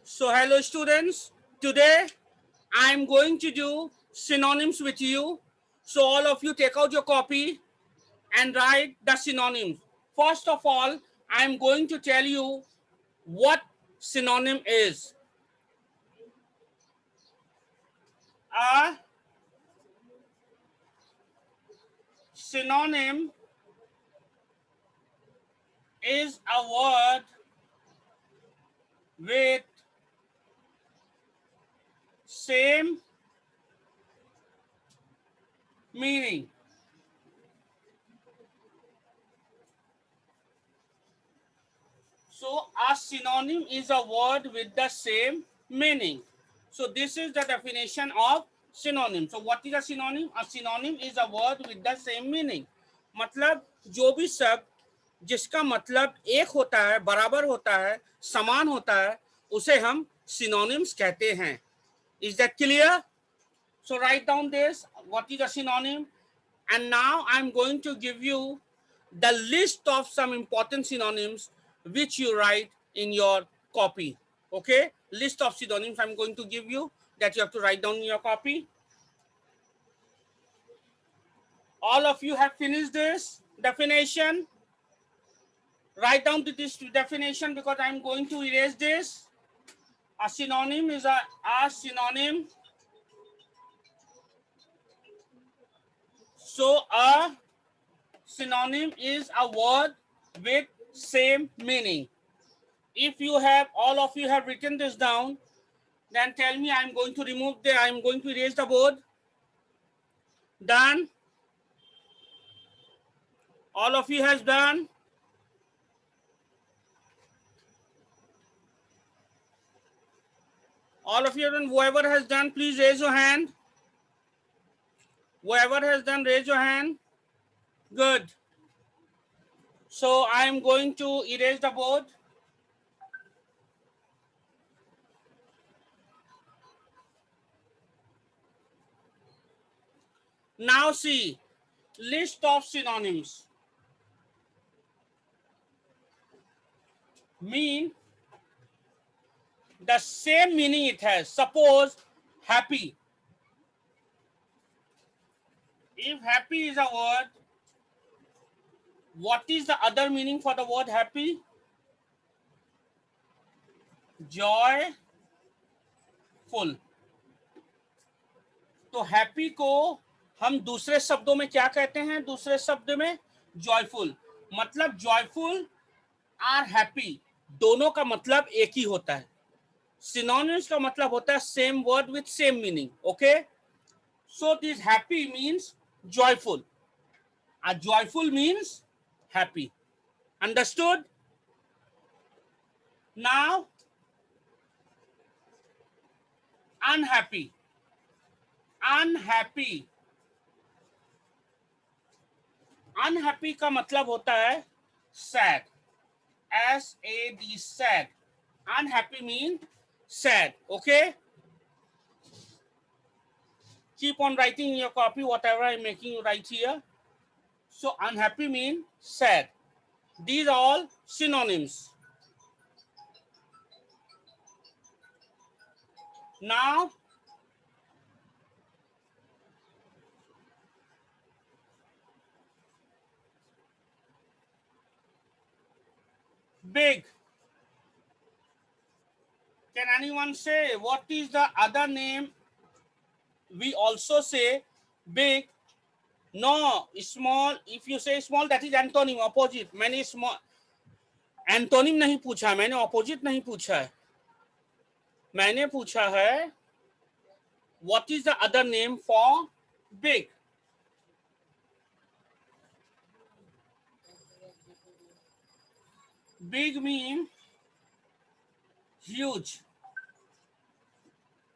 So hello students, today I am going to do synonyms with you. So all of you take out your copy and write the synonyms. First of all, I am going to tell you what synonym is. A synonym is a word with same meaning. So a synonym is a word with the same meaning. So this is the definition of synonym. So what is a synonym? A synonym is a word with the same meaning. मतलब जो भी शब्द जिसका मतलब एक होता है, बराबर होता है, समान होता है, उसे हम synonyms कहते हैं. Is that clear? So write down this, what is a synonym? And now I'm going to give you the list of some important synonyms which you write in your copy. Okay? List of synonyms I'm going to give you that you have to write down in your copy. All of you have finished this definition. Write down this definition because I'm going to erase this. A synonym is a synonym. So a synonym is a word with same meaning. If you have, all of you have written this down, then tell me. I'm going to remove I'm going to erase the board. Done. All of you has done. All of you have done. Whoever has done, please raise your hand. Whoever has done, raise your hand. Good. So I am going to erase the board. Now see, list of synonyms. Mean the same meaning it has. Suppose happy. If happy is a word, what is the other meaning for the word happy? Joyful. तो happy को हम दूसरे शब्दों में क्या कहते हैं? दूसरे शब्द में जॉयफुल. मतलब जॉयफुल और हैप्पी दोनों का मतलब एक ही होता है. सिनोनिम्स का मतलब होता है same word with same meaning. Okay, so this happy means joyful. A joyful means happy. Understood? Now, unhappy. Unhappy. Unhappy का मतलब होता है sad. S-A-D, sad. Unhappy means sad. Okay? Keep on writing in your copy whatever I'm making you write here. So unhappy means sad. These are all synonyms. Now, big. Can anyone say what is the other name? We also say big. No, small. If you say small, that is antonym, opposite. मैंने small antonym नहीं पूछा, मैंने opposite नहीं पूछा है. मैंने पूछा है what is the other name for big? Big mean huge.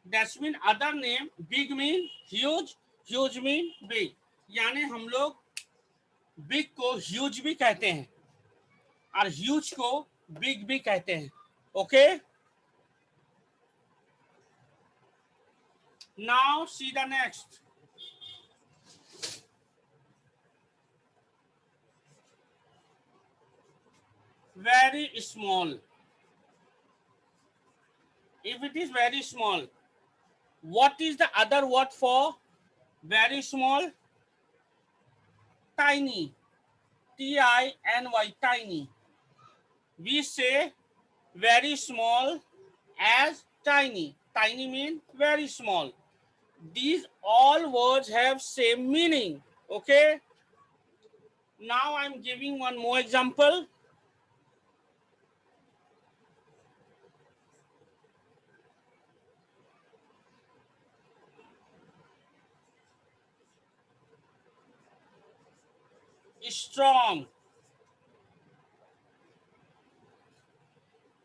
That's mean other name. Big mean huge, huge mean big. यानी हम लोग बिग को ह्यूज भी कहते हैं और ह्यूज को बिग भी कहते हैं. Okay, now see the next. Very small. If it is very small, what is the other word for very small? Tiny. Tiny, tiny. We say very small as tiny. Tiny means very small. These all words have same meaning. Okay. Now I'm giving one more example. Strong.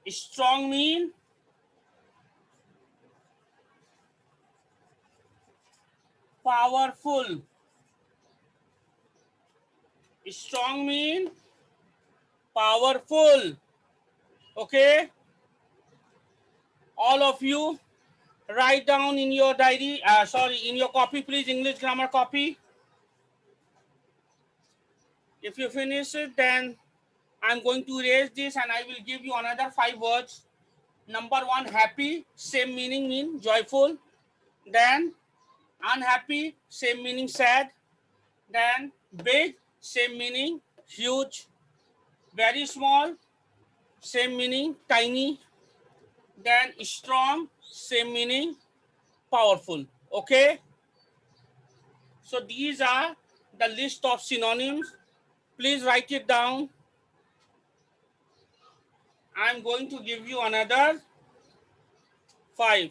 Strong mean powerful. Strong mean powerful. Okay. All of you write down in your diary, in your copy, please, English grammar copy. If you finish it, then I'm going to erase this and I will give you another 5 words. Number 1, happy, same meaning, mean joyful. Then unhappy, same meaning sad. Then big, same meaning huge. Very small, same meaning tiny. Then strong, same meaning powerful. Okay. So these are the list of synonyms. Please write it down. I'm going to give you another 5.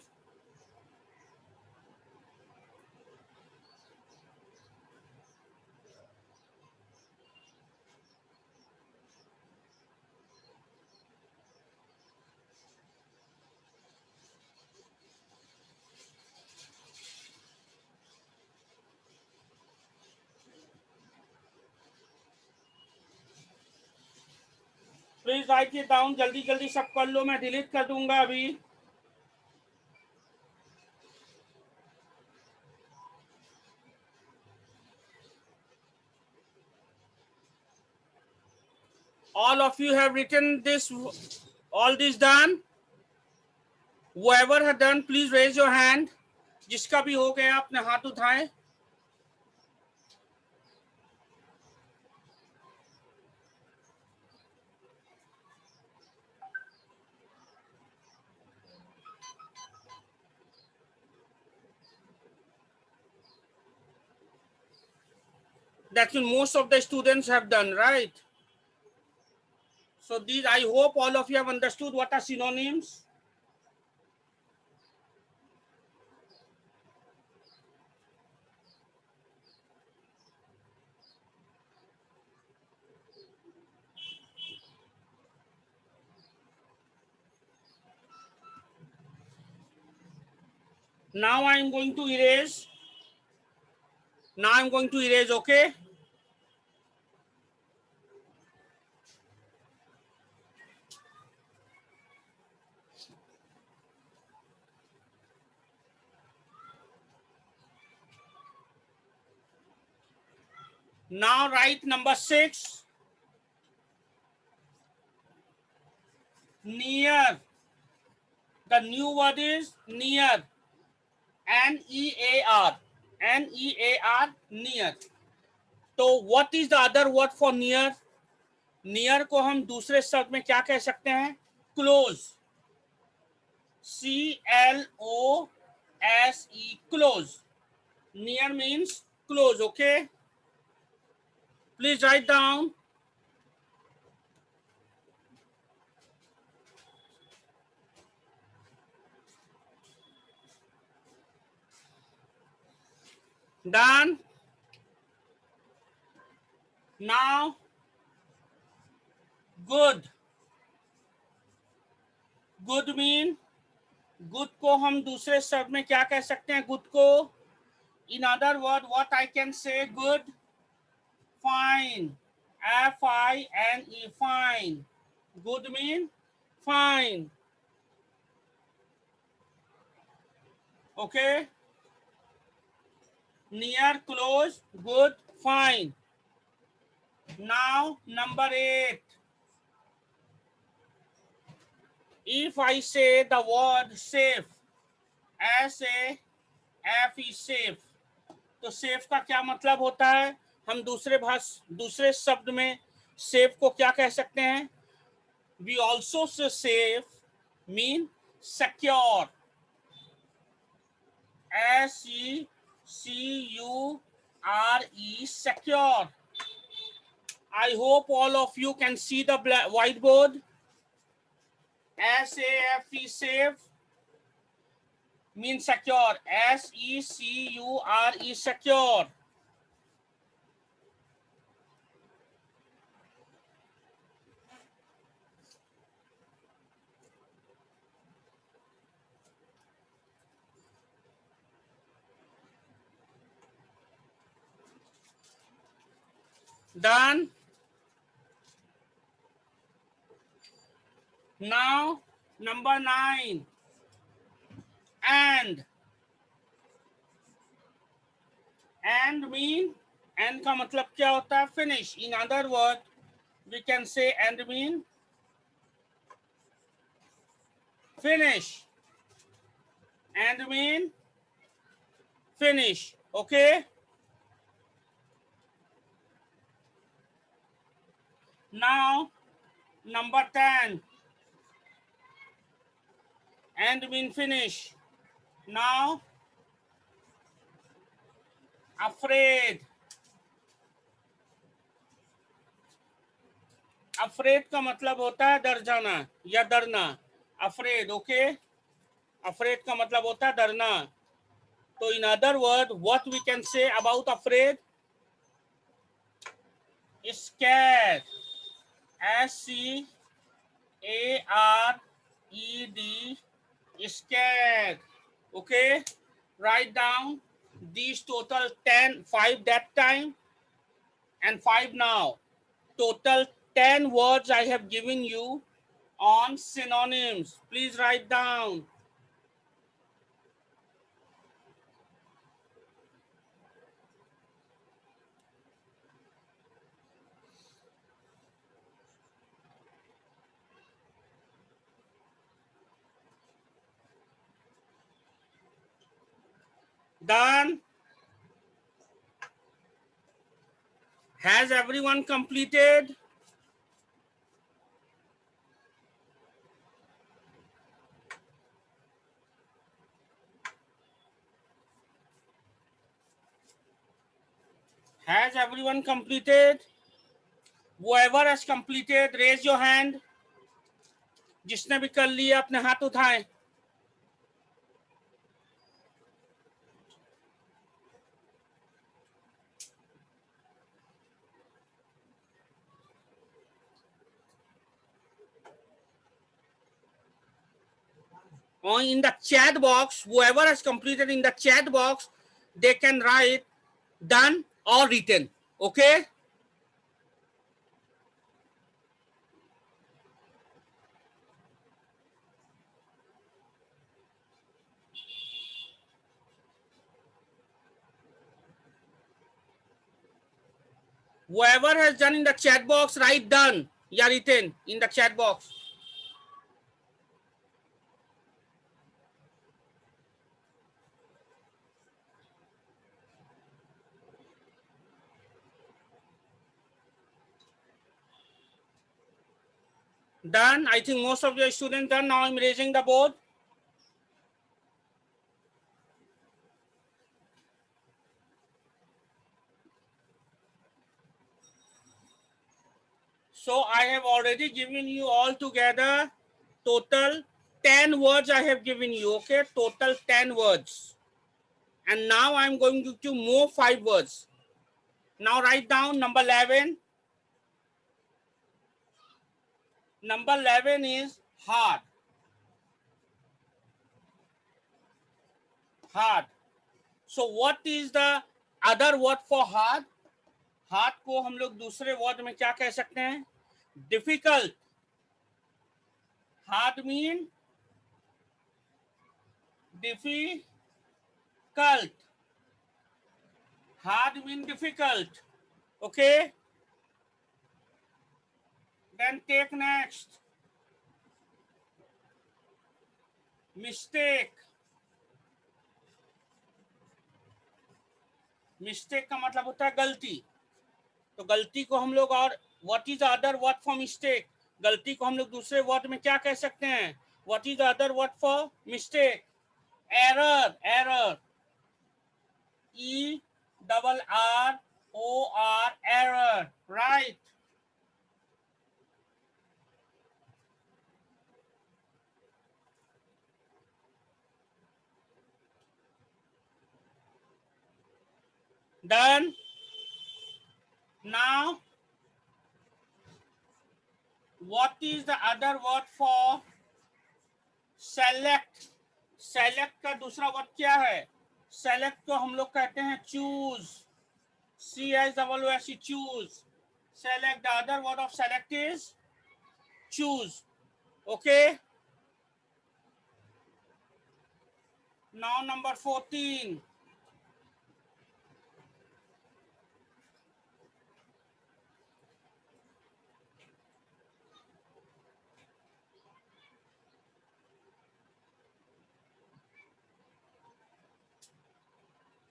Please right it down. जल्दी जल्दी सब कर लो, मैं delete कर दूंगा अभी. All of you have written this, all this done. Whoever had done, please raise your hand. जिसका भी हो गया अपने हाथ उठाएं. That means most of the students have done, right? So these, I hope all of you have understood what are synonyms. Now I am going to erase. Now I'm going to erase, okay? Now write number 6. Near. The new word is near. N-E-A-R. N-E-A-R, near. तो what is the other word for near? Near को हम दूसरे शब्द में क्या कह सकते हैं? Close. C-L-O-S-E, close. Near means close, okay? Please write down. Done. Now, good. Good mean, good को हम दूसरे शब्द में क्या कह सकते हैं? Good को, in other word, what I can say? Good. Fine. F-I-N-E, fine. Good mean fine. Okay. Near, close, good, fine. Now number 8. If I say the word safe, SAFE, safe, तो सेफ का क्या मतलब होता है? हम दूसरे शब्द में सेफ को क्या कह सकते हैं? We also say safe mean secure, SECURE, secure. I hope all of you can see the whiteboard. SAFE, safe, means secure, SECURE, secure. Done. Now number 9, and mean, and का मतलब क्या होता है? Finish. In other words, we can say and mean finish, and mean finish. Okay. Now number 10, and mean finish. Now afraid. Afraid का मतलब होता है डर जाना या डरना. अफ्रेड. ओके. अफ्रेड का मतलब होता है डरना. तो in other word what we can say about afraid? Scared, SCARED, scared. Okay, write down these total 10, 5 that time and 5 now. Total 10 words I have given you on synonyms. Please write down. Done? Has everyone completed? Has everyone completed? Whoever has completed, raise your hand. जिसने भी कर लिया अपने हाथ उठाएं. Or in the chat box, whoever has completed in the chat box, they can write done or written. Okay? Whoever has done in the chat box, write done. Yeah, written in the chat box. Done. I think most of your students done. Now I'm raising the board. So I have already given you all together total 10 words I have given you. Okay, total 10 words. And now I'm going to give you more 5 words. Now write down number 11. Number 11 is hard. Hard. So what is the other word for hard? Hard को हम लोग दूसरे word में क्या कह सकते हैं? Difficult. Hard mean difficult. Hard mean difficult. Okay. Then take next. Mistake, mistake का मतलब होता है गलती। तो गलती को हम लोग, और what is other word for mistake, गलती को हम लोग दूसरे वर्ड में क्या कह सकते हैं? What is other word for mistake? Error, error, ERR, error, right? Done. Now, what is the other word for select? Select का दूसरा वर्ड क्या है? Select को हम लोग कहते हैं choose. CHOOSE, choose. Select, the other word of select is choose. Okay. Now number 14.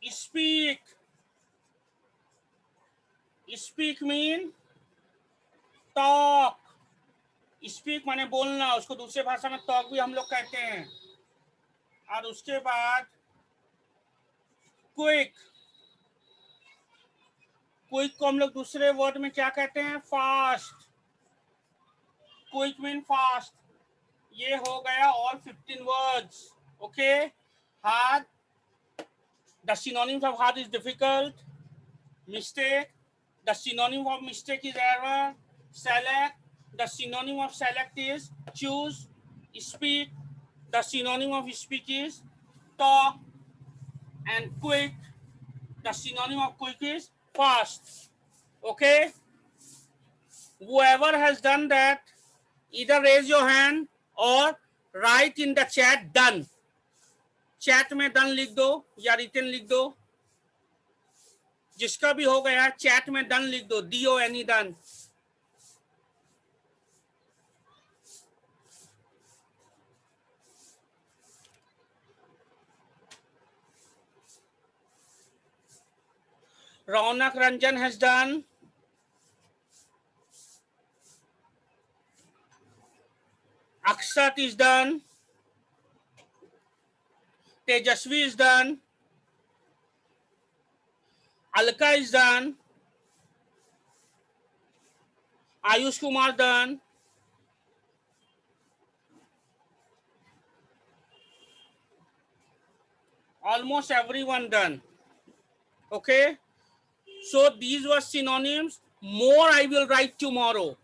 Speak. Speak mean talk. Speak माने बोलना, उसको दूसरे भाषा में talk भी हम लोग कहते हैं। और उसके बाद क्विक, क्विक को हम लोग दूसरे वर्ड में क्या कहते हैं? फास्ट। Quick mean fast. ये हो गया all 15 words. Okay, hard, the synonyms of hard is difficult, mistake, the synonym of mistake is error, select, the synonym of select is choose, speak, the synonym of speak is talk, and quick, the synonym of quick is fast. Okay, whoever has done that, either raise your hand or write in the chat done. Chat में done लिख दो या written लिख दो, जिसका भी हो गया चैट में डन लिख दो, DONE done. Raunak Ranjan has done. Akshat is done. Tejasvi is done. Alka is done. Ayush Kumar done. Almost everyone done. Okay, so these were synonyms. More I will write tomorrow.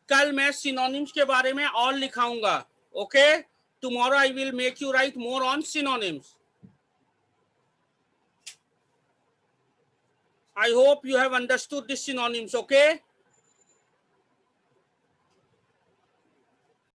कल मैं synonyms के बारे में और लिखाऊंगा. Okay, tomorrow I will make you write more on synonyms. I hope you have understood these synonyms. Okay.